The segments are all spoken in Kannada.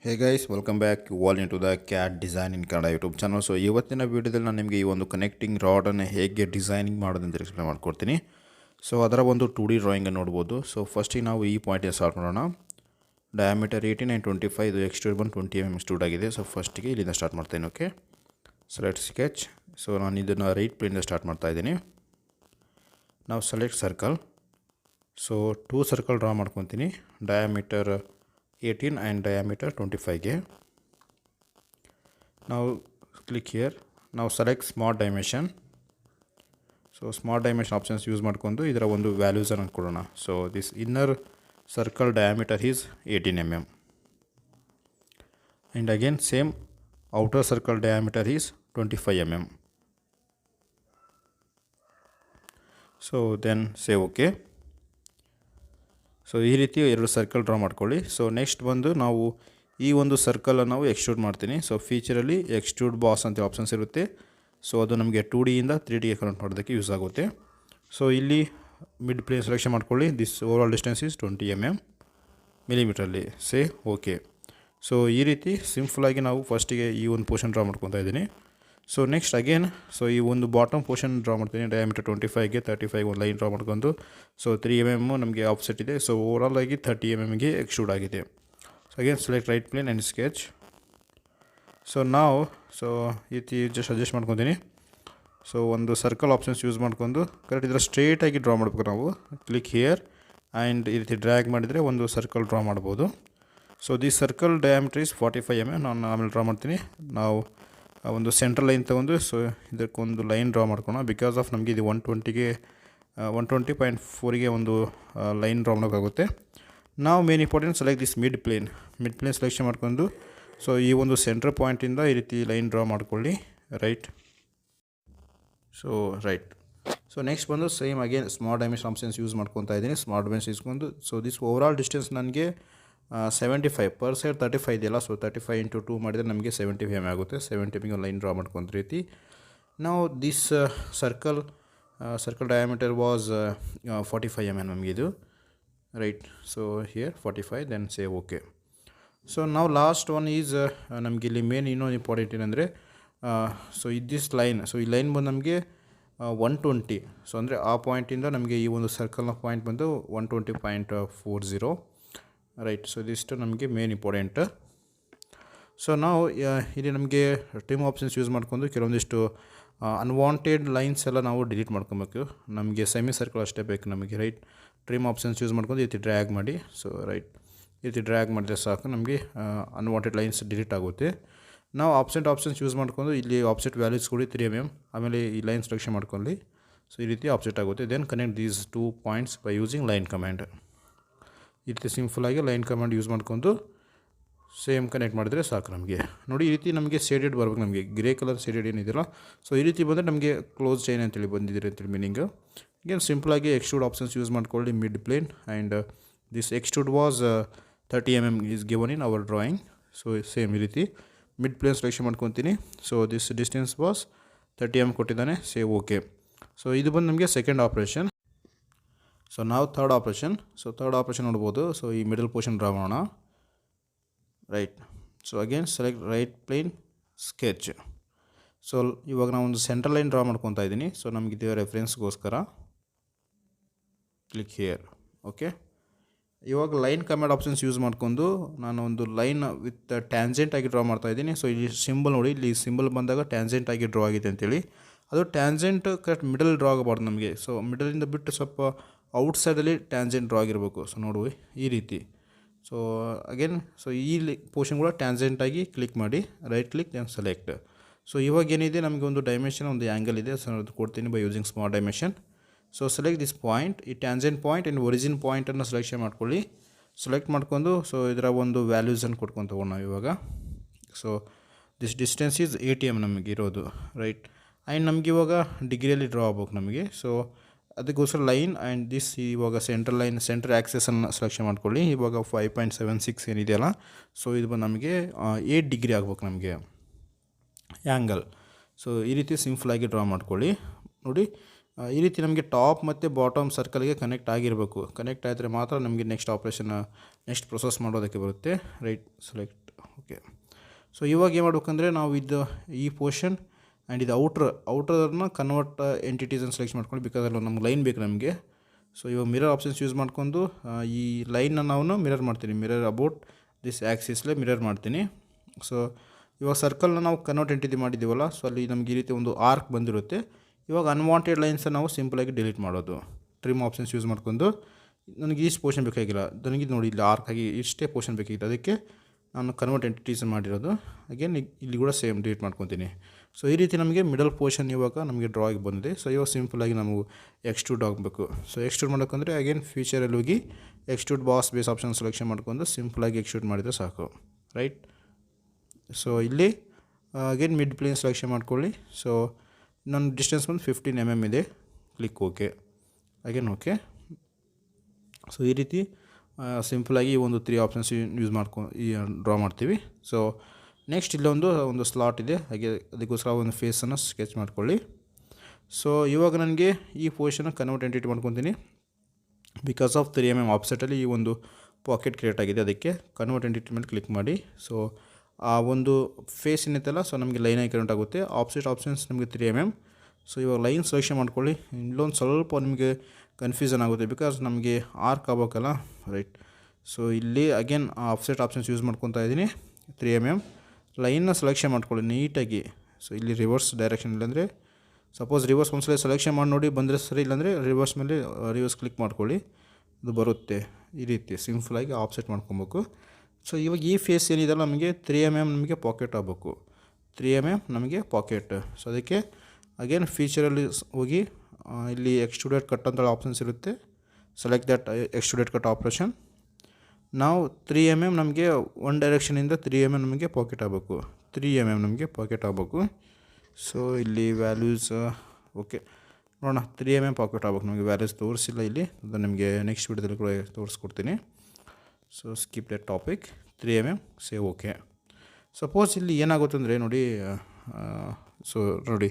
Hey guys, welcome back all into the CAD design in Kannada YouTube channel. So ಇವತ್ತಿನ ವಿಡಿಯೋದಲ್ಲಿ ನಾನು ನಿಮಗೆ ಈ ಒಂದು ಕನೆಕ್ಟಿಂಗ್ ರಾಡನ್ನು ಹೇಗೆ ಡಿಸೈನಿಂಗ್ ಮಾಡೋದಂತ ಎಕ್ಸ್ಪ್ಲೇನ್ ಮಾಡ್ಕೊಡ್ತೀನಿ. ಸೊ ಅದರ ಒಂದು 2D ಡ್ರಾಯಿಂಗನ್ನು ನೋಡ್ಬೋದು. ಸೊ ಫಸ್ಟಿಗೆ ನಾವು ಈ ಪಾಯಿಂಟಿಂದ ಸ್ಟಾರ್ಟ್ ಮಾಡೋಣ. ಡಯಾಮೀಟರ್ 18 and 25, ಇದು ಎಕ್ಸ್ಟ್ರೂಡ್ ಬಂದು 20 mm ಎಕ್ಸ್ಟ್ರೂಡ್ ಆಗಿದೆ. ಸೊ ಫಸ್ಟಿಗೆ ಇಲ್ಲಿಂದ ಸ್ಟಾರ್ಟ್ ಮಾಡ್ತೇನೆ. Okay, select sketch. ಸೊ ನಾನು ಇದನ್ನು ರೈಟ್ ಪ್ಲೇನಿಂದ ಸ್ಟಾರ್ಟ್ ಮಾಡ್ತಾ ಇದ್ದೀನಿ. ನಾವು select circle. So 2 circle draw ಮಾಡ್ಕೊತೀನಿ. Diameter 18 and diameter 25 now click here. Now select smart dimension. So smart dimension options use ಮಾಡ್ಕೊಂಡು ಇದರ ಒಂದು values ಅನ್ನು ಕೊಡೋಣ. So this inner circle diameter is 18 mm and again same outer circle diameter is 25 mm. So then say okay. So ಈ ರೀತಿ ಎರಡು ಸರ್ಕಲ್ ಡ್ರಾ ಮಾಡ್ಕೊಳ್ಳಿ. ಸೊ ನೆಕ್ಸ್ಟ್ ಬಂದು ನಾವು ಈ ಒಂದು ಸರ್ಕಲನ್ನು ನಾವು ಎಕ್ಸ್ಟ್ರೂಡ್ ಮಾಡ್ತೀನಿ. ಸೊ ಫೀಚರಲ್ಲಿ ಎಕ್ಸ್ಟ್ರೂಡ್ ಬಾಸ್ ಅಂತ ಆಪ್ಷನ್ಸ್ ಇರುತ್ತೆ. ಸೊ ಅದು ನಮಗೆ 2D ಇಂದ 3Dಗೆ ಕನ್ವರ್ಟ್ ಮಾಡೋದಕ್ಕೆ ಯೂಸ್ ಆಗುತ್ತೆ. ಸೊ ಇಲ್ಲಿ ಮಿಡ್ ಪ್ಲೇನ್ ಸೆಲೆಕ್ಷನ್ ಮಾಡ್ಕೊಳ್ಳಿ. This overall distance is 20 mm ಮಿಲಿಮೀಟ್ರಲ್ಲಿ. Say okay. ಸೊ ಈ ರೀತಿ ಸಿಂಪಲಾಗಿ ನಾವು ಫಸ್ಟಿಗೆ ಈ ಒಂದು ಪೋರ್ಷನ್ ಡ್ರಾ ಮಾಡ್ಕೊತಾ ಇದ್ದೀನಿ. ಸೊ ನೆಕ್ಸ್ಟ್ ಅಗೇನ್ ಸೊ ಈ ಒಂದು ಬಾಟಮ್ ಪೋರ್ಷನ್ ಡ್ರಾ ಮಾಡ್ತೀನಿ. ಡಯಾಮೀಟರ್ 25ಗೆ 35 ಒಂದು ಲೈನ್ ಡ್ರಾ ಮಾಡ್ಕೊಂಡು. ಸೊ 3 mm ನಮಗೆ ಆಫ್ಸೆಟ್ ಇದೆ. ಸೊ ಓವರಾಲ್ ಆಗಿ 30 mmಗೆ ಎಕ್ಸ್ಟ್ರೂಡ್ ಆಗಿದೆ. So again select right plane and sketch. So ನಾವು ಈ ರೀತಿ ಜಸ್ಟ್ ಅಡ್ಜಸ್ಟ್ ಮಾಡ್ಕೊತೀನಿ. ಸೊ ಒಂದು ಸರ್ಕಲ್ ಆಪ್ಷನ್ಸ್ ಯೂಸ್ ಮಾಡ್ಕೊಂಡು ಕರೆಕ್ಟ್ ಇದರ ಸ್ಟ್ರೇಟಾಗಿ ಡ್ರಾ ಮಾಡಬೇಕು. ನಾವು ಕ್ಲಿಕ್ ಹಿಯರ್ ಆ್ಯಂಡ್ ಈ ರೀತಿ ಡ್ರ್ಯಾಗ್ ಮಾಡಿದರೆ ಒಂದು ಸರ್ಕಲ್ ಡ್ರಾ ಮಾಡ್ಬೋದು. So the circle diameter is 45 mm. ನಾನು ಆಮೇಲೆ ಡ್ರಾ ಮಾಡ್ತೀನಿ. ನಾವು ಒಂದು ಸೆಂಟ್ರಲ್ ಲೈನ್ ತೊಗೊಂಡು ಸೊ ಇದಕ್ಕೊಂದು ಲೈನ್ ಡ್ರಾ ಮಾಡ್ಕೋಣ. ಬಿಕಾಸ್ ಆಫ್ ನಮಗೆ ಇದು 120.4ಗೆ ಒಂದು ಲೈನ್ ಡ್ರಾ ಮಾಡೋಕ್ಕಾಗುತ್ತೆ. ನಾವು main important select this mid plane selection ಮಾಡ್ಕೊಂಡು ಸೊ ಈ ಒಂದು ಸೆಂಟ್ರ್ ಪಾಯಿಂಟಿಂದ ಈ ರೀತಿ ಲೈನ್ ಡ್ರಾ ಮಾಡ್ಕೊಳ್ಳಿ. ರೈಟ್. ಸೊ ನೆಕ್ಸ್ಟ್ ಬಂದು same again smart dimension options use ಮಾಡ್ಕೊತಾ ಇದ್ದೀನಿ. ಸ್ಮಾರ್ಟ್ ಡೈಮೆನ್ಷನ್ ಇಸ್ಕೊಂಡು so this overall distance ನನಗೆ 75 ಪರ್ ಸೈಡ್ 35 ಇದೆಯಲ್ಲ. ಸೊ 35 into 2 ಮಾಡಿದರೆ ನಮಗೆ 70 mm ಆಗುತ್ತೆ. 70 mm ಲೈನ್ ಡ್ರಾ ಮಾಡ್ಕೊಂತ ರೀತಿ ನಾವು this circle diameter was 45 mm ನಮಗೆ ಇದು. Right. So here 45 then say okay. So ನಾವು ಲಾಸ್ಟ್ ಒನ್ ಈಸ್ ನಮಗೆ ಇಲ್ಲಿ ಮೇನ್ ಇನ್ನೊಂದು ಇಂಪಾರ್ಟೆಂಟ್ ಏನಂದರೆ ಸೊ ದಿಸ್ ಲೈನ್. ಸೊ ಈ ಲೈನ್ ಬಂದು ನಮಗೆ 120. ಸೊ ಅಂದರೆ ಆ ಪಾಯಿಂಟಿಂದ ನಮಗೆ ಈ ಒಂದು ಸರ್ಕಲ್ನ ಪಾಯಿಂಟ್ ಬಂದು 120.40. ರೈಟ್. ಸೊ ಇದಿಷ್ಟು ನಮಗೆ ಮೇನ್ ಇಂಪಾರ್ಟೆಂಟ್. ಸೊ ನಾವು ಇಲ್ಲಿ ನಮಗೆ ಟ್ರಿಮ್ ಆಪ್ಷನ್ಸ್ ಯೂಸ್ ಮಾಡ್ಕೊಂಡು ಕೆಲವೊಂದಿಷ್ಟು ಅನ್ವಾಂಟೆಡ್ ಲೈನ್ಸ್ ಎಲ್ಲ ನಾವು ಡಿಲೀಟ್ ಮಾಡ್ಕೊಬೇಕು. ನಮಗೆ ಸೆಮಿ ಸರ್ಕಲ್ ಅಷ್ಟೇ ಬೇಕು ನಮಗೆ. ರೈಟ್. ಟ್ರಿಮ್ ಆಪ್ಷನ್ಸ್ ಯೂಸ್ ಮಾಡ್ಕೊಂಡು ಈ ರೀತಿ ಡ್ರ್ಯಾಗ್ ಮಾಡಿ. ಸೊ ರೈಟ್, ಈ ರೀತಿ ಡ್ರ್ಯಾಗ್ ಮಾಡಿದ್ರೆ ಸಾಕು ನಮಗೆ ಅನ್ವಾಂಟೆಡ್ ಲೈನ್ಸ್ ಡಿಲೀಟ್ ಆಗುತ್ತೆ. ನಾವು ಆಪ್ಷನ್ಸ್ ಯೂಸ್ ಮಾಡ್ಕೊಂಡು ಇಲ್ಲಿ ಆಪ್ಸೆಟ್ ವ್ಯಾಲ್ಯೂಸ್ ಕೊಡಿ 3 mm. ಆಮೇಲೆ ಈ ಲೈನ್ ಸೆಲೆಕ್ಷನ್ ಮಾಡ್ಕೊಳ್ಳಿ. ಸೊ ಈ ರೀತಿ ಆಪ್ಸೆಟ್ ಆಗುತ್ತೆ. Then connect these 2 points by using line command. ಈ ರೀತಿ ಸಿಂಪಲಾಗಿ ಲೈನ್ ಕಮಾಂಡ್ ಯೂಸ್ ಮಾಡ್ಕೊಂಡು ಸೇಮ್ ಕನೆಕ್ಟ್ ಮಾಡಿದರೆ ಸಾಕು ನಮಗೆ. ನೋಡಿ ಈ ರೀತಿ ನಮಗೆ ಶೇಡೆಡ್ ಬರ್ಬೇಕು. ನಮಗೆ ಗ್ರೇ ಕಲರ್ ಶೇಡೆಡ್ ಏನಿದೆಯಲ್ಲ ಸೊ ಈ ರೀತಿ ಬಂದರೆ ನಮಗೆ ಕ್ಲೋಸ್ ಚೈನ್ ಅಂತೇಳಿ ಬಂದಿದ್ದೀರಿ ಅಂತೇಳಿ ಮೀನಿಂಗ್. ಈಗೇನು ಸಿಂಪಲಾಗಿ ಎಕ್ಸ್ಟ್ರೂಡ್ ಆಪ್ಷನ್ಸ್ ಯೂಸ್ ಮಾಡ್ಕೊಳ್ಳಿ mid plane and this extrude was 30 mm is given in our drawing. So same ಈ ರೀತಿ ಮಿಡ್ ಪ್ಲೇನ್ ಸೆಲೆಕ್ಷನ್ ಮಾಡ್ಕೊತೀನಿ. So this distance was 30 mm ಕೊಟ್ಟಿದ್ದಾನೆ. Save okay. ಸೊ ಇದು ಬಂದು ನಮಗೆ ಸೆಕೆಂಡ್ ಆಪ್ರೇಷನ್. ಸೊ ನಾವು ಥರ್ಡ್ ಆಪ್ರೇಷನ್ ನೋಡ್ಬೋದು. ಸೊ ಈ ಮಿಡಲ್ ಪೋರ್ಷನ್ ಡ್ರಾ ಮಾಡೋಣ. Right. So again select right plane sketch. So ಇವಾಗ ನಾವು ಒಂದು ಸೆಂಟ್ರಲ್ ಲೈನ್ ಡ್ರಾ ಮಾಡ್ಕೊತಾ ಇದ್ದೀನಿ. ಸೊ ನಮಗಿದು ರೆಫರೆನ್ಸ್ಗೋಸ್ಕರ ಕ್ಲಿಕ್ ಹಿಯರ್. ಓಕೆ. ಇವಾಗ ಲೈನ್ ಕಮಾಂಡ್ ಆಪ್ಷನ್ಸ್ ಯೂಸ್ ಮಾಡ್ಕೊಂಡು ನಾನು ಒಂದು ಲೈನ್ ವಿತ್ ಟ್ಯಾನ್ಜೆಂಟ್ ಆಗಿ ಡ್ರಾ ಮಾಡ್ತಾ ಇದ್ದೀನಿ. ಸೊ ಇಲ್ಲಿ ಸಿಂಬಲ್ ನೋಡಿ, ಇಲ್ಲಿ ಸಿಂಬಲ್ ಬಂದಾಗ ಟ್ಯಾನ್ಜೆಂಟ್ ಆಗಿ ಡ್ರಾ ಆಗಿದೆ ಅಂತೇಳಿ. ಅದು ಟ್ಯಾನ್ಜೆಂಟ್ ಕರೆಕ್ಟ್ ಮಿಡಲ್ ಡ್ರಾ ಆಗಬಾರ್ದು ನಮಗೆ. ಸೊ ಮಿಡಲಿಂದ ಬಿಟ್ಟು ಸ್ವಲ್ಪ ಔಟ್ಸೈಡಲ್ಲಿ ಟ್ಯಾನ್ಜೆಂಟ್ ಡ್ರಾ ಆಗಿರಬೇಕು. ಸೊ ನೋಡುವ ಈ ರೀತಿ. ಸೊ ಅಗೇನ್ ಸೊ ಈ ಪೋರ್ಷನ್ ಕೂಡ ಟ್ಯಾನ್ಜೆಂಟಾಗಿ ಕ್ಲಿಕ್ ಮಾಡಿ. Right click then select. So ಇವಾಗ ಏನಿದೆ ನಮಗೆ ಒಂದು ಡೈಮೆನ್ಷನ್, ಒಂದು ಆ್ಯಂಗಲ್ ಇದೆ. ಸೊ ಅದು ಕೊಡ್ತೀನಿ by using smart dimension. So select this point, ಈ ಟ್ಯಾನ್ಜೆಂಟ್ ಪಾಯಿಂಟ್ ಆ್ಯಂಡ್ ಒರಿಜಿನ್ ಪಾಯಿಂಟನ್ನು ಸೆಲೆಕ್ಷನ್ ಮಾಡ್ಕೊಳ್ಳಿ. ಸೆಲೆಕ್ಟ್ ಮಾಡ್ಕೊಂಡು ಸೊ ಇದರ ಒಂದು ವ್ಯಾಲ್ಯೂಸನ್ನು ಕೊಟ್ಕೊಂಡು ತಗೊಂಡು ನಾವು ಇವಾಗ. So this distance is 80 mm ನಮಗೆ ಇರೋದು. ರೈಟ್. ಆ್ಯಂಡ್ ನಮಗೆ ಇವಾಗ ಡಿಗ್ರಿಯಲ್ಲಿ ಡ್ರಾ ಆಗ್ಬೇಕು ನಮಗೆ. ಸೊ ಅದಕ್ಕೋಸ್ಕರ ಲೈನ್ ಆ್ಯಂಡ್ ದಿಸ್ ಇವಾಗ ಸೆಂಟ್ರ್ ಆ್ಯಕ್ಸೆಸನ್ನು ಸೆಲೆಕ್ಷನ್ ಮಾಡ್ಕೊಳ್ಳಿ. ಇವಾಗ 5.76 ಏನಿದೆಯಲ್ಲ ಸೊ ಇದು ಬಂದು ನಮಗೆ 8 ಡಿಗ್ರಿ ಆಗ್ಬೇಕು ನಮಗೆ ಆ್ಯಂಗಲ್. ಸೊ ಈ ರೀತಿ ಸಿಂಪಲಾಗಿ ಡ್ರಾ ಮಾಡ್ಕೊಳ್ಳಿ. ನೋಡಿ ಈ ರೀತಿ ನಮಗೆ ಟಾಪ್ ಮತ್ತು ಬಾಟಮ್ ಸರ್ಕಲ್ಗೆ ಕನೆಕ್ಟ್ ಆಗಿರಬೇಕು. ಕನೆಕ್ಟ್ ಆದರೆ ಮಾತ್ರ ನಮಗೆ ನೆಕ್ಸ್ಟ್ ಪ್ರೊಸೆಸ್ ಮಾಡೋದಕ್ಕೆ ಬರುತ್ತೆ. ರೈಟ್. Select okay. ಸೊ ಇವಾಗ ಏನು ಮಾಡ್ಬೇಕಂದ್ರೆ ನಾವು ಇದು ಈ ಪೋರ್ಷನ್ ಆ್ಯಂಡ್ ಇದು ಔಟ್ರನ್ನ ಕನ್ವರ್ಟ್ ಎಂಟಿಟೀಸನ್ನು ಸೆಲೆಕ್ಟ್ ಮಾಡ್ಕೊಂಡು, ಬಿಕಾಸ್ ಅಲ್ಲಿ ನಮ್ಗೆ ಲೈನ್ ಬೇಕು ನಮಗೆ. ಸೊ ಇವಾಗ ಮಿರರ್ ಆಪ್ಷನ್ಸ್ ಯೂಸ್ ಮಾಡ್ಕೊಂಡು ಈ ಲೈನ್ನ ನಾವು ಮಿರರ್ ಮಾಡ್ತೀನಿ, ಮಿರರ್ ಅಬೌಟ್ ದಿಸ್ ಆ್ಯಕ್ಸಿಸ್ಲೇ ಮಿರರ್ ಮಾಡ್ತೀನಿ. ಸೊ ಇವಾಗ ಸರ್ಕಲ್ನ ನಾವು ಕನ್ವರ್ಟ್ ಎಂಟಿಟಿ ಮಾಡಿದ್ದೀವಲ್ಲ, ಸೊ ಅಲ್ಲಿ ನಮಗೆ ಈ ರೀತಿ ಒಂದು ಆರ್ಕ್ ಬಂದಿರುತ್ತೆ. ಇವಾಗ ಅನ್ವಾಂಟೆಡ್ ಲೈನ್ಸನ್ನು ನಾವು ಸಿಂಪಲಾಗಿ ಡಿಲೀಟ್ ಮಾಡೋದು, ಟ್ರಿಮ್ ಆಪ್ಷನ್ಸ್ ಯೂಸ್ ಮಾಡ್ಕೊಂಡು. ನನಗೆ ಇಷ್ಟು ಪೋರ್ಷನ್ ಬೇಕಾಗಿಲ್ಲ, ನನಗೆ ನೋಡಿ ಇಲ್ಲಿ ಆರ್ಕ್ ಆಗಿ ಇಷ್ಟೇ ಪೋರ್ಷನ್ ಬೇಕಾಗಿತ್ತು, ಅದಕ್ಕೆ ನಾನು ಕನ್ವರ್ಟ್ ಎಂಟಿಟೀಸ್ ಮಾಡಿರೋದು. ಅಗೇನ್ ಇಲ್ಲಿ ಕೂಡ ಸೇಮ್ ಡಿಲೀಟ್ ಮಾಡ್ಕೊತೀನಿ. ಸೊ ಈ ರೀತಿ ನಮಗೆ ಮಿಡಲ್ ಪೋರ್ಷನ್ ಇವಾಗ ನಮಗೆ ಡ್ರಾಯಿಗೆ ಬಂದಿದೆ. ಸೊ ಇವಾಗ ಸಿಂಪಲಾಗಿ ನಾವು ಎಕ್ಸ್ಟ್ರೂಡ್ ಆಗಬೇಕು. ಸೊ ಎಕ್ಸ್ಟ್ರೂಡ್ ಮಾಡೋಕ್ಕಂದರೆ ಅಗೇನ್ ಫ್ಯೂಚರಲ್ಲಿ ಹೋಗಿ extrude boss base option selection ಮಾಡ್ಕೊಂಡು ಸಿಂಪಲಾಗಿ ಎಕ್ಸ್ಟ್ರೂಡ್ ಮಾಡಿದರೆ ಸಾಕು, ರೈಟ್. ಸೊ ಇಲ್ಲಿ ಅಗೇನ್ ಮಿಡ್ ಪ್ಲೇನ್ ಸೆಲೆಕ್ಷನ್ ಮಾಡ್ಕೊಳ್ಳಿ. ಸೊ ನನ್ನ ಡಿಸ್ಟೆನ್ಸ್ ಬಂದು 15 mm ಇದೆ. Click okay, again okay. So ಈ ರೀತಿ ಸಿಂಪಲಾಗಿ ಒಂದು 3 ಆಪ್ಷನ್ಸ್ ಯೂಸ್ ಡ್ರಾ ಮಾಡ್ತೀವಿ. ಸೊ ನೆಕ್ಸ್ಟ್ ಇಲ್ಲೊಂದು ಸ್ಲಾಟ್ ಇದೆ, ಹಾಗೆ ಅದಕ್ಕೋಸ್ಕರ ಒಂದು ಫೇಸನ್ನು ಸ್ಕೆಚ್ ಮಾಡ್ಕೊಳ್ಳಿ. ಸೊ ಇವಾಗ ನನಗೆ ಈ ಪೊಸಿಷನ್ನ ಕನ್ವರ್ಟ್ ಎಂಟಿಟಿ ಮಾಡ್ಕೊತೀನಿ. ಬಿಕಾಸ್ ಆಫ್ 3 mm ಆಫ್ಸೆಟಲ್ಲಿ ಈ ಒಂದು ಪಾಕೆಟ್ ಕ್ರಿಯೇಟ್ ಆಗಿದೆ, ಅದಕ್ಕೆ ಕನ್ವರ್ಟ್ ಎಂಟಿಟಿ ಮೇಲೆ ಕ್ಲಿಕ್ ಮಾಡಿ. ಸೊ ಆ ಒಂದು ಫೇಸ್ ಏನಿತ್ತಲ್ಲ, ಸೊ ನಮಗೆ ಲೈನ್ ಆಗಿ ಕನ್ವರ್ಟ್ ಆಗುತ್ತೆ. ಆಪ್ಸೆಟ್ ಆಪ್ಷನ್ಸ್ ನಮಗೆ 3 mm. ಸೊ ಇವಾಗ ಲೈನ್ ಸೆಲೆಕ್ಷನ್ ಮಾಡ್ಕೊಳ್ಳಿ. ಇಲ್ಲೊಂದು ಸ್ವಲ್ಪ ನಿಮಗೆ ಕನ್ಫ್ಯೂಷನ್ ಆಗುತ್ತೆ, ಬಿಕಾಸ್ ನಮಗೆ ಆರ್ಕ್ ಆಗಬೇಕಲ್ಲ, ರೈಟ್. ಸೊ ಇಲ್ಲಿ ಅಗೇನ್ ಆಫ್ಸೆಟ್ ಆಪ್ಷನ್ಸ್ ಯೂಸ್ ಮಾಡ್ಕೊತಾ ಇದ್ದೀನಿ. 3 mm ಲೈನ್ನ ಸೆಲೆಕ್ಷನ್ ಮಾಡ್ಕೊಳ್ಳಿ ನೀಟಾಗಿ. ಸೊ ಇಲ್ಲಿ ರಿವರ್ಸ್ ಡೈರೆಕ್ಷನ್, ಇಲ್ಲಾಂದರೆ ಸಪೋಸ್ ರಿವರ್ಸ್ ಒಂದ್ಸಲ ಸೆಲೆಕ್ಷನ್ ಮಾಡಿ ನೋಡಿ ಬಂದರೆ ಸರಿ, ಇಲ್ಲಾಂದರೆ ರಿವರ್ಸ್ ಮೇಲೆ ರಿವರ್ಸ್ ಕ್ಲಿಕ್ ಮಾಡ್ಕೊಳ್ಳಿ, ಅದು ಬರುತ್ತೆ. ಈ ರೀತಿ ಸಿಂಪಲಾಗಿ ಆಫ್ಸೆಟ್ ಮಾಡ್ಕೊಬೇಕು. ಸೊ ಇವಾಗ ಈ ಫೇಸ್ ಏನಿದೆಲ್ಲ ನಮಗೆ 3 mm ನಮಗೆ ಪಾಕೆಟ್ ಆಗಬೇಕು, 3 mm ನಮಗೆ ಪಾಕೆಟ್. ಸೊ ಅದಕ್ಕೆ ಅಗೇನ್ ಫೀಚರಲ್ಲಿ ಹೋಗಿ ಇಲ್ಲಿ ಎಕ್ಸ್ಟ್ರೂಡೆಡ್ ಕಟ್ ಅಂತ ಆಪ್ಷನ್ಸ್ ಇರುತ್ತೆ. Select that extruded cut operation. ನಾವು 3 mm ನಮಗೆ ಒನ್ ಡೈರೆಕ್ಷನಿಂದ 3 mm ನಮಗೆ ಪಾಕೆಟ್ ಆಗಬೇಕು, 3 mm ನಮಗೆ ಪಾಕೆಟ್ ಆಗಬೇಕು. ಸೊ ಇಲ್ಲಿ ವ್ಯಾಲ್ಯೂಸ್ ಓಕೆ ನೋಡೋಣ, 3 mm ಪಾಕೆಟ್ ಆಗಬೇಕು. ನಮಗೆ ವ್ಯಾಲ್ಯೂಸ್ ತೋರಿಸಿಲ್ಲ ಇಲ್ಲಿ, ಅದು ನಿಮಗೆ ನೆಕ್ಸ್ಟ್ ವಿಡಿಯೋದಲ್ಲಿ ಕೂಡ ತೋರಿಸ್ಕೊಡ್ತೀನಿ. So skip that topic, 3 mm save okay. Suppose ಇಲ್ಲಿ ಏನಾಗುತ್ತೆ ಅಂದರೆ ನೋಡಿ, ಸೊ ನೋಡಿ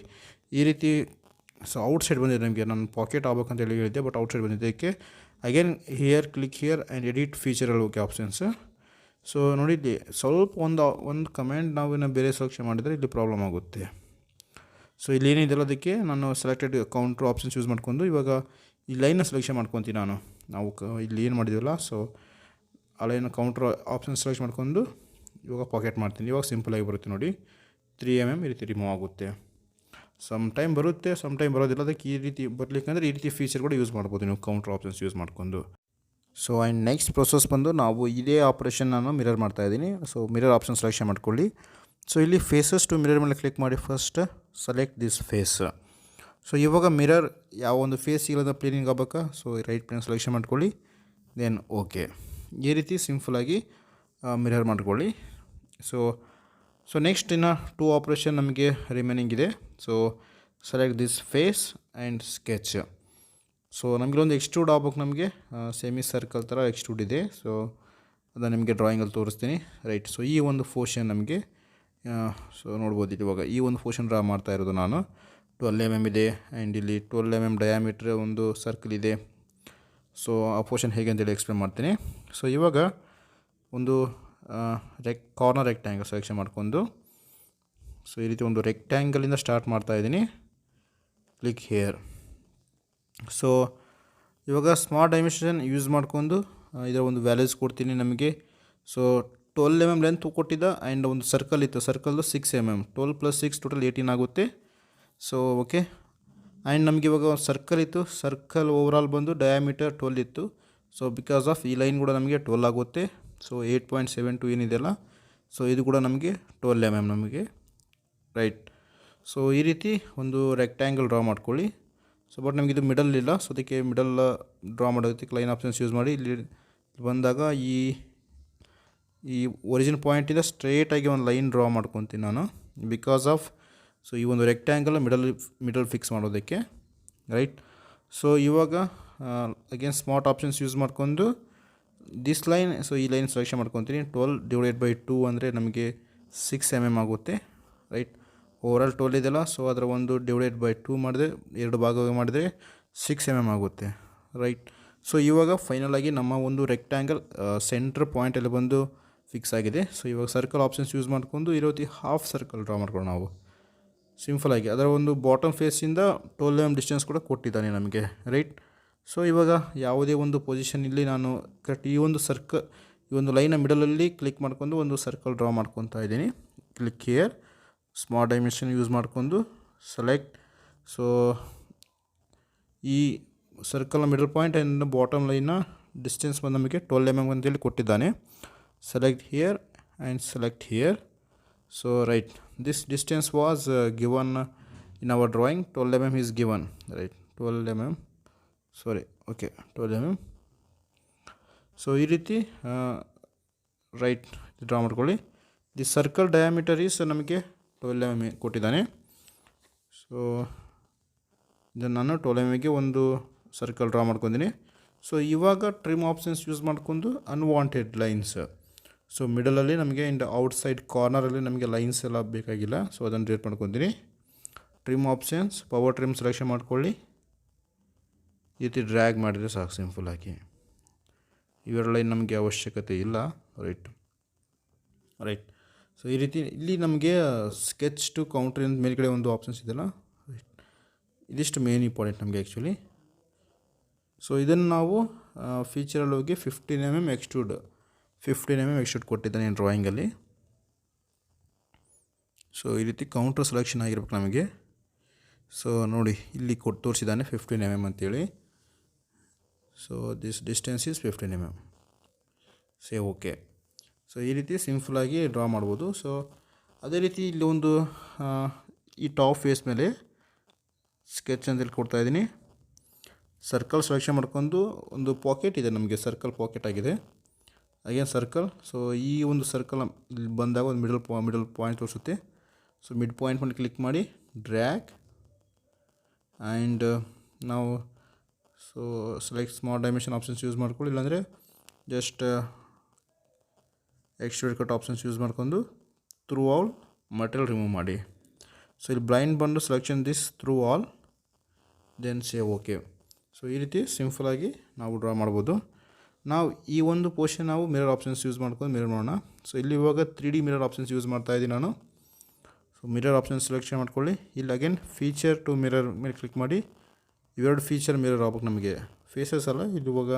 ಈ ರೀತಿ. ಸೊ ಔಟ್ಸೈಡ್ ಬಂದಿದೆ ನಮಗೆ, ನಾನು ಪಾಕೆಟ್ ಆಗ್ಬೇಕಂತ ಹೇಳಿದ್ದೆ, ಬಟ್ ಔಟ್ಸೈಡ್ ಬಂದಿದೆ. ಅದಕ್ಕೆ again here click here and edit ಫೀಚರಲ್ಲಿ ಓಕೆ ಆಪ್ಷನ್ಸ್. ಸೊ ನೋಡಿ ಇಲ್ಲಿ ಸ್ವಲ್ಪ ಒಂದು ಕಮೆಂಟ್ ನಾವು ಬೇರೆ ಸೆಲೆಕ್ಷನ್ ಮಾಡಿದರೆ ಇಲ್ಲಿ ಪ್ರಾಬ್ಲಮ್ ಆಗುತ್ತೆ. ಸೊ ಇಲ್ಲಿ ಏನಿದೆಯಲ್ಲ ಅದಕ್ಕೆ ನಾನು ಸೆಲೆಕ್ಟೆಡ್ ಕೌಂಟ್ರ್ ಆಪ್ಷನ್ಸ್ ಯೂಸ್ ಮಾಡ್ಕೊಂಡು ಇವಾಗ ಈ ಲೈನ್ನ ಸೆಲೆಕ್ಷನ್ ಮಾಡ್ಕೊತೀನಿ. ನಾವು ಇಲ್ಲಿ ಏನು ಮಾಡಿದ್ದೀವಲ್ಲ, ಸೊ ಆ ಲೈನ್ ಕೌಂಟ್ರ್ ಆಪ್ಷನ್ ಸೆಲೆಕ್ಟ್ ಮಾಡ್ಕೊಂಡು ಇವಾಗ ಪಾಕೆಟ್ ಮಾಡ್ತೀನಿ. ಇವಾಗ ಸಿಂಪಲಾಗಿ ಬರುತ್ತೆ ನೋಡಿ, 3 mm ಈ ರೀತಿ ರಿಮೂವ್ ಆಗುತ್ತೆ. ಸಮ್ ಟೈಮ್ ಬರುತ್ತೆ, ಸಮ್ ಟೈಮ್ ಬರೋದಿಲ್ಲ. ಅದಕ್ಕೆ ಈ ರೀತಿ ಬರಲಿಕ್ಕಂದ್ರೆ ಈ ರೀತಿ ಫೀಚರ್ ಕೂಡ ಯೂಸ್ ಮಾಡ್ಬೋದು ನೀವು ಕೌಂಟ್ರ್ ಆಪ್ಷನ್ಸ್ ಯೂಸ್ ಮಾಡ್ಕೊಂಡು. ಸೊ ಆ್ಯಂಡ್ ನೆಕ್ಸ್ಟ್ ಪ್ರೊಸೆಸ್ ಬಂದು ನಾವು ಇದೇ ಆಪ್ರೇಷನ್ ನಾನು ಮಿರರ್ ಮಾಡ್ತಾಯಿದ್ದೀನಿ. ಸೊ ಮಿರರ್ ಆಪ್ಷನ್ ಸೆಲೆಕ್ಷನ್ ಮಾಡ್ಕೊಳ್ಳಿ. ಸೊ ಇಲ್ಲಿ ಫೇಸಸ್ ಟು ಮಿರರ್ ಮೇಲೆ ಕ್ಲಿಕ್ ಮಾಡಿ, first select this face. So ಇವಾಗ ಮಿರರ್ ಯಾವ ಒಂದು ಫೇಸ್ ಇಲ್ಲದ ಪ್ಲೇನಿಂಗ್ ಆಗಬೇಕಾ, ಸೊ ರೈಟ್ ಪ್ಲೇನ್ ಸೆಲೆಕ್ಷನ್ ಮಾಡ್ಕೊಳ್ಳಿ, ದೆನ್ ಓಕೆ. ಈ ರೀತಿ ಸಿಂಪಲಾಗಿ ಮಿರರ್ ಮಾಡ್ಕೊಳ್ಳಿ. ಸೊ ನೆಕ್ಸ್ಟ್ ಇನ್ನು 2 ಆಪ್ರೇಷನ್ ನಮಗೆ ರಿಮೈನಿಂಗ್ ಇದೆ. So select this face and sketch. So ನಮಗಿಲ್ಲೊಂದು ಎಕ್ಸ್ಟ್ರೂಡ್ ಆಗ್ಬೇಕು, ನಮಗೆ ಸೆಮಿ ಸರ್ಕಲ್ ಥರ ಎಕ್ಸ್ಟ್ರೂಡ್ ಇದೆ. ಸೊ ಅದನ್ನು ನಿಮಗೆ ಡ್ರಾಯಿಂಗಲ್ಲಿ ತೋರಿಸ್ತೀನಿ, ರೈಟ್. ಸೊ ಈ ಒಂದು ಪೋರ್ಷನ್ ನಮಗೆ ಸೊ ನೋಡ್ಬೋದು. ಇವಾಗ ಈ ಒಂದು ಪೋರ್ಷನ್ ಡ್ರಾ ಮಾಡ್ತಾ ಇರೋದು ನಾನು. 12 mm ಇದೆ ಆ್ಯಂಡ್ ಇಲ್ಲಿ 12 mm ಡಯಾಮೀಟ್ರ್ ಒಂದು ಸರ್ಕಲ್ ಇದೆ. ಸೊ ಆ ಪೋರ್ಷನ್ ಹೇಗೆ ಅಂತೇಳಿ ಎಕ್ಸ್ಪ್ಲೇನ್ ಮಾಡ್ತೀನಿ. ಸೊ ಇವಾಗ ಒಂದು ಕಾರ್ನರ್ ರೆಕ್ಟ್ಯಾಂಗಲ್ ಸೆಲೆಕ್ಷನ್ ಮಾಡ್ಕೊಂಡು, ಸೊ ಈ ರೀತಿ ಒಂದು ರೆಕ್ಟ್ಯಾಂಗಲಿಂದ ಸ್ಟಾರ್ಟ್ ಮಾಡ್ತಾಯಿದ್ದೀನಿ. Click hair. ಸೊ ಇವಾಗ ಸ್ಮಾರ್ಟ್ ಡೈಮೆನ್ಷನ್ ಯೂಸ್ ಮಾಡ್ಕೊಂಡು ಇದರ ಒಂದು ವ್ಯಾಲ್ಯೂಸ್ ಕೊಡ್ತೀನಿ ನಮಗೆ. ಸೊ 12 mm ಲೆಂತ್ ಕೊಟ್ಟಿದ್ದ ಆ್ಯಂಡ್ ಒಂದು ಸರ್ಕಲ್ ಇತ್ತು, ಸರ್ಕಲ್ದು 6 mm, 12 + 6 ಟೋಟಲ್ 18 ಆಗುತ್ತೆ. So okay. ಆ್ಯಂಡ್ ನಮಗೆ ಇವಾಗ ಸರ್ಕಲ್ ಇತ್ತು, ಸರ್ಕಲ್ ಓವರಾಲ್ ಬಂದು ಡಯಾಮೀಟರ್ 12 ಇತ್ತು. ಸೊ ಬಿಕಾಸ್ ಆಫ್ ಈ ಲೈನ್ ಕೂಡ ನಮಗೆ 12 ಆಗುತ್ತೆ. ಸೊ 8.72 ಏನಿದೆಯಲ್ಲ, ಸೊ ಇದು ಕೂಡ ನಮಗೆ 12 mm ನಮಗೆ, ರೈಟ್. ಸೊ ಈ ರೀತಿ ಒಂದು ರೆಕ್ಟ್ಯಾಂಗಲ್ ಡ್ರಾ ಮಾಡ್ಕೊಳ್ಳಿ. ಸೊ ಬಟ್ ನಮಗಿದು ಮಿಡಲ್ ಇಲ್ಲ, ಸೊ ಅದಕ್ಕೆ ಮಿಡಲ್ ಡ್ರಾ ಮಾಡೋದಕ್ಕೆ ಲೈನ್ ಆಪ್ಷನ್ಸ್ ಯೂಸ್ ಮಾಡಿ. ಇಲ್ಲಿ ಬಂದಾಗ ಈ ಒರಿಜಿನ್ ಪಾಯಿಂಟಿಂದ ಸ್ಟ್ರೇಟಾಗಿ ಒಂದು ಲೈನ್ ಡ್ರಾ ಮಾಡ್ಕೊತೀನಿ ನಾನು, ಬಿಕಾಸ್ ಆಫ್ ಸೊ ಈ ಒಂದು ರೆಕ್ಟ್ಯಾಂಗಲ್ ಮಿಡಲ್ ಫಿಕ್ಸ್ ಮಾಡೋದಕ್ಕೆ, ರೈಟ್. ಸೊ ಇವಾಗ ಅಗೇನ್ ಸ್ಮಾರ್ಟ್ ಆಪ್ಷನ್ಸ್ ಯೂಸ್ ಮಾಡ್ಕೊಂಡು ದಿಸ್ ಲೈನ್, ಸೊ ಈ ಲೈನ್ ಸೆಲೆಕ್ಷನ್ ಮಾಡ್ಕೊತೀನಿ. 12/2 ಅಂದರೆ ನಮಗೆ 6 mm ಆಗುತ್ತೆ, ರೈಟ್. ಓವರಾಲ್ 12 ಇದೆಯಲ್ಲ, ಸೊ ಅದರ ಒಂದು /2 ಮಾಡಿದ್ರೆ, 2 ಭಾಗ ಮಾಡಿದರೆ 6 mm ಆಗುತ್ತೆ, ರೈಟ್. ಸೊ ಇವಾಗ ಫೈನಲಾಗಿ ನಮ್ಮ ಒಂದು ರೆಕ್ಟ್ಯಾಂಗಲ್ ಸೆಂಟ್ರ್ ಪಾಯಿಂಟಲ್ಲಿ ಬಂದು ಫಿಕ್ಸ್ ಆಗಿದೆ. ಸೊ ಇವಾಗ ಸರ್ಕಲ್ ಆಪ್ಷನ್ಸ್ ಯೂಸ್ ಮಾಡ್ಕೊಂಡು ಈ ರೀತಿ ಹಾಫ್ ಸರ್ಕಲ್ ಡ್ರಾ ಮಾಡ್ಕೊಂಡು ನಾವು ಸಿಂಪಲಾಗಿ ಅದರ ಒಂದು ಬಾಟಮ್ ಫೇಸಿಂದ 12 mm ಡಿಸ್ಟೆನ್ಸ್ ಕೂಡ ಕೊಟ್ಟಿದ್ದಾನೆ ನಮಗೆ, ರೈಟ್. ಸೊ ಇವಾಗ ಯಾವುದೇ ಒಂದು ಪೊಸಿಷನ್ ಇಲ್ಲಿ ನಾನು ಕರೆಕ್ಟ್ ಈ ಒಂದು ಲೈನ ಮಿಡಲಲ್ಲಿ ಕ್ಲಿಕ್ ಮಾಡ್ಕೊಂಡು ಒಂದು ಸರ್ಕಲ್ ಡ್ರಾ ಮಾಡ್ಕೊತಾ ಇದ್ದೀನಿ. Click here, small dimension use ಮಾಡ್ಕೊಂಡು ಸೆಲೆಕ್ಟ್. ಸೊ ಈ ಸರ್ಕಲ್ನ ಮಿಡಲ್ ಪಾಯಿಂಟ್ ಆ್ಯಂಡ್ ಬಾಟಮ್ ಲೈನ್ನ ಡಿಸ್ಟೆನ್ಸ್ ಬಂದು ನಮಗೆ 12 mm ಅಂತೇಳಿ ಕೊಟ್ಟಿದ್ದಾನೆ. Select here and select here. So right, this distance was given in our drawing. 12 mm is given, right? 12 mm, sorry, okay, 12 mm. So ಈ ರೀತಿ ರೈಟ್ ಡ್ರಾ ಮಾಡ್ಕೊಳ್ಳಿ. ದಿ ಸರ್ಕಲ್ ಡಯಾಮೀಟರ್ ಈಸ್ ನಮಗೆ 12 mm ಕೊಟ್ಟಿದ್ದಾನೆ. ಸೊ ಇದನ್ನು ನಾನು 12 mm ಒಂದು ಸರ್ಕಲ್ ಡ್ರಾ ಮಾಡ್ಕೊಂಡಿನಿ. ಸೊ ಇವಾಗ ಟ್ರಿಮ್ ಆಪ್ಷನ್ಸ್ ಯೂಸ್ ಮಾಡ್ಕೊಂಡು ಅನ್ವಾಂಟೆಡ್ ಲೈನ್ಸ್, ಸೊ ಮಿಡಲಲ್ಲಿ ನಮಗೆ ಇಂದ ಔಟ್ಸೈಡ್ ಕಾರ್ನರಲ್ಲಿ ನಮಗೆ ಲೈನ್ಸ್ ಎಲ್ಲ ಬೇಕಾಗಿಲ್ಲ. ಸೊ ಅದನ್ನು ಡಿಲೀಟ್ ಮಾಡ್ಕೊತೀನಿ. Trim options, power trim selection ಮಾಡ್ಕೊಳ್ಳಿ. ಈ ರೀತಿ ಡ್ರ್ಯಾಗ್ ಮಾಡಿದರೆ ಸಾಕು ಸಿಂಪಲಾಗಿ. ಇವೆರಡು ಲೈನ್ ನಮಗೆ ಅವಶ್ಯಕತೆ ಇಲ್ಲ, ರೈಟ್. ಸೊ ಈ ರೀತಿ ಇಲ್ಲಿ ನಮಗೆ ಸ್ಕೆಚ್ ಟು ಕೌಂಟ್ರ್ ಅಂತ ಮೇಲ್ಗಡೆ ಒಂದು ಆಪ್ಷನ್ಸ್ ಇದೆಯಲ್ಲ, ರೈಟ್. ಇದಿಷ್ಟು ಮೇನ್ ಇಂಪಾರ್ಟೆಂಟ್ ನಮಗೆ ಆ್ಯಕ್ಚುಲಿ. ಸೊ ಇದನ್ನು ನಾವು ಫೀಚರಲ್ಲಿ ಹೋಗಿ 15 mm ಎಕ್ಸ್ಟ್ರೂಡ್ ಕೊಟ್ಟಿದ್ದಾನೆ ಡ್ರಾಯಿಂಗಲ್ಲಿ. ಸೊ ಈ ರೀತಿ ಕೌಂಟರ್ ಸೆಲೆಕ್ಷನ್ ಆಗಿರ್ಬೇಕು ನಮಗೆ. ಸೊ ನೋಡಿ ಇಲ್ಲಿ ತೋರಿಸಿದ್ದಾನೆ 15 mm ಅಂತೇಳಿ. So this distance is 15 mm. Save okay. So ಈ ರೀತಿ ಸಿಂಪಲಾಗಿ ಡ್ರಾ ಮಾಡ್ಬೋದು. ಸೊ ಅದೇ ರೀತಿ ಇಲ್ಲಿ ಒಂದು ಈ ಟಾಪ್ ಫೇಸ್ ಮೇಲೆ ಸ್ಕೆಚ್ ಅಂತೇಳಿ ಕೊಡ್ತಾಯಿದ್ದೀನಿ. ಸರ್ಕಲ್ ಸೆಲೆಕ್ಷನ್ ಮಾಡ್ಕೊಂಡು ಒಂದು ಪಾಕೆಟ್ ಇದೆ ನಮಗೆ, ಸರ್ಕಲ್ ಪಾಕೆಟ್ ಆಗಿದೆ. Again circle. ಸೊ ಈ ಒಂದು ಸರ್ಕಲ್ ಇಲ್ಲಿ ಬಂದಾಗ ಒಂದು ಮಿಡಲ್ ಪಾಯಿಂಟ್ ತೋರಿಸುತ್ತೆ. ಸೊ ಮಿಡ್ ಪಾಯಿಂಟ್ ಮಾಡಿ ಕ್ಲಿಕ್ ಮಾಡಿ ಡ್ರ್ಯಾಗ್ ಆ್ಯಂಡ್ ನಾವು so select small dimension options use ಮಾಡ್ಕೊಳ್ಳಿ, ಇಲ್ಲಾಂದರೆ just extrude cut options use ಮಾಡ್ಕೊಂಡು ಥ್ರೂ ಆಲ್ ಮಟೀರಿಯಲ್ ರಿಮೂವ್ ಮಾಡಿ. ಸೊ ಇಲ್ಲಿ ಬ್ಲೈಂಡ್ ಬಂದು selection this through all, then save okay. So ಈ ರೀತಿ ಸಿಂಪಲಾಗಿ ನಾವು ಡ್ರಾ ಮಾಡ್ಬೋದು. ನಾವು ಈ ಒಂದು ಪೋರ್ಷನ್ ನಾವು ಮಿರರ್ ಆಪ್ಷನ್ಸ್ ಯೂಸ್ ಮಾಡ್ಕೊಂಡು ಮಿರರ್ ಮಾಡೋಣ. ಸೊ ಇಲ್ಲಿ ಇವಾಗ 3D ಮಿರರ್ ಆಪ್ಷನ್ಸ್ ಯೂಸ್ ಮಾಡ್ತಾಯಿದ್ದೀನಿ ನಾನು. ಸೊ ಮಿರರ್ ಆಪ್ಷನ್ಸ್ ಸೆಲೆಕ್ಷನ್ ಮಾಡ್ಕೊಳ್ಳಿ. ಇಲ್ಲಿ ಅಗೇನ್ ಫೀಚರ್ ಟು ಮಿರರ್ ಮೇಲೆ ಕ್ಲಿಕ್ ಮಾಡಿ. ಇವೆರಡು ಫೀಚರ್ ಮಿರರ್ ಆಗ್ಬೇಕು ನಮಗೆ, ಫೇಸಸ್ ಅಲ್ಲ. ಇಲ್ಲಿ ಇವಾಗ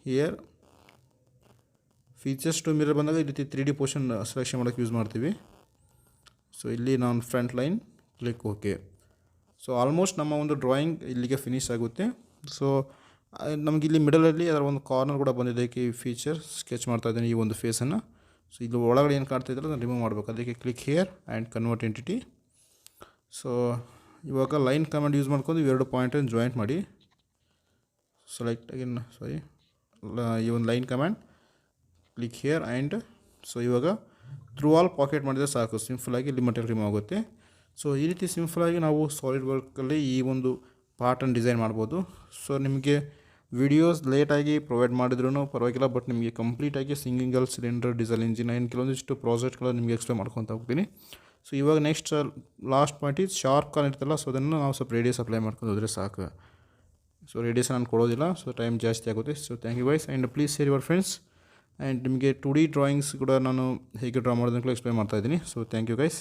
ಹಿಯರ್ ಫೀಚರ್ಸ್ ಟು ಮಿರರ್ ಬಂದಾಗ ಈ ರೀತಿ 3D ಪೋರ್ಷನ್ ಸೆಲೆಕ್ಷನ್ ಮಾಡೋಕ್ಕೆ ಯೂಸ್ ಮಾಡ್ತೀವಿ. ಸೊ ಇಲ್ಲಿ ನಾನು front line click okay. So almost ನಮ್ಮ ಒಂದು ಡ್ರಾಯಿಂಗ್ ಇಲ್ಲಿಗೆ ಫಿನಿಶ್ ಆಗುತ್ತೆ. ಸೊ ನಮಗೆ ಇಲ್ಲಿ ಮಿಡಲಲ್ಲಿ ಅದರ ಒಂದು ಕಾರ್ನರ್ ಕೂಡ ಬಂದಿದೆ. ಈ ಫೀಚರ್ ಸ್ಕೆಚ್ ಮಾಡ್ತಾ ಇದ್ದೀನಿ ಈ ಒಂದು ಫೇಸನ್ನು. ಸೊ ಇದು ಒಳಗಡೆ ಏನು ಕಾಣ್ತಾ ಇದ್ದರೆ ಅದನ್ನು ರಿಮೂವ್ ಮಾಡಬೇಕು. ಅದಕ್ಕೆ click here and convert entity. So ಇವಾಗ ಲೈನ್ ಕಮಾಂಡ್ ಯೂಸ್ ಮಾಡ್ಕೊಂಡು ಇವೆರಡು ಪಾಯಿಂಟನ್ನು ಜಾಯಿಂಟ್ ಮಾಡಿ. ಸೆಲೆಕ್ಟ್ ಅಗೇನ್ ಈ ಒಂದು line command click here and so ಇವಾಗ ಥ್ರೂ ಆಲ್ ಪಾಕೆಟ್ ಮಾಡಿದರೆ ಸಾಕು, ಸಿಂಪಲಾಗಿ ಇಲ್ಲಿ ಮಟೀರಿಯಲ್ ರಿಮೂವ್ ಆಗುತ್ತೆ. ಸೊ ಈ ರೀತಿ ಸಿಂಪಲಾಗಿ ನಾವು ಸಾಲಿಡ್ ವರ್ಕಲ್ಲಿ ಈ ಒಂದು ಪಾರ್ಟನ್ನು ಡಿಸೈನ್ ಮಾಡ್ಬೋದು. ಸೊ ನಿಮಗೆ ವಿಡಿಯೋಸ್ ಲೇಟಾಗಿ ಪ್ರೊವೈಡ್ ಮಾಡಿದ್ರೂ ಪರವಾಗಿಲ್ಲ, ಬಟ್ ನಿಮಗೆ ಕಂಪ್ಲೀಟಾಗಿ single cylinder diesel engine and ಕೆಲವೊಂದಿಷ್ಟು ಪ್ರಾಜೆಕ್ಟ್ಗಳು ನಿಮಗೆ ಎಕ್ಸ್ಪ್ಲೇನ್ ಮಾಡ್ಕೊತಾ ಹೋಗ್ತೀನಿ. ಸೊ ಇವಾಗ ನೆಕ್ಸ್ಟ್ ಲಾಸ್ಟ್ ಪಾಯಿಂಟ್ ಇದು ಶಾರ್ಪ್ ಕಾರ್ನ್ ಇರ್ತಲ್ಲ, ಸೊ ಅದನ್ನು ನಾವು ಸ್ವಲ್ಪ ರೇಡಿಯಸ್ ಅಪ್ಲೈ ಮಾಡ್ಕೊಂಡು ಹೋದರೆ ಸಾಕು. ಸೊ ರೇಡಿಯಸ್ ನಾನು ಕೊಡೋದಿಲ್ಲ, ಸೊ ಟೈಮ್ ಜಾಸ್ತಿ ಆಗುತ್ತೆ. So thank you guys and please share your friends. And ನಿಮಗೆ 2D ಡ್ರಾಯಿಂಗ್ಸ್ ಕೂಡ ನಾನು ಹೇಗೆ ಡ್ರಾ ಮಾಡೋದನ್ನು ಕೂಡ ಎಕ್ಸ್ಪ್ಲೇನ್ ಮಾಡ್ತಾಯಿದ್ದೀನಿ. So thank you guys.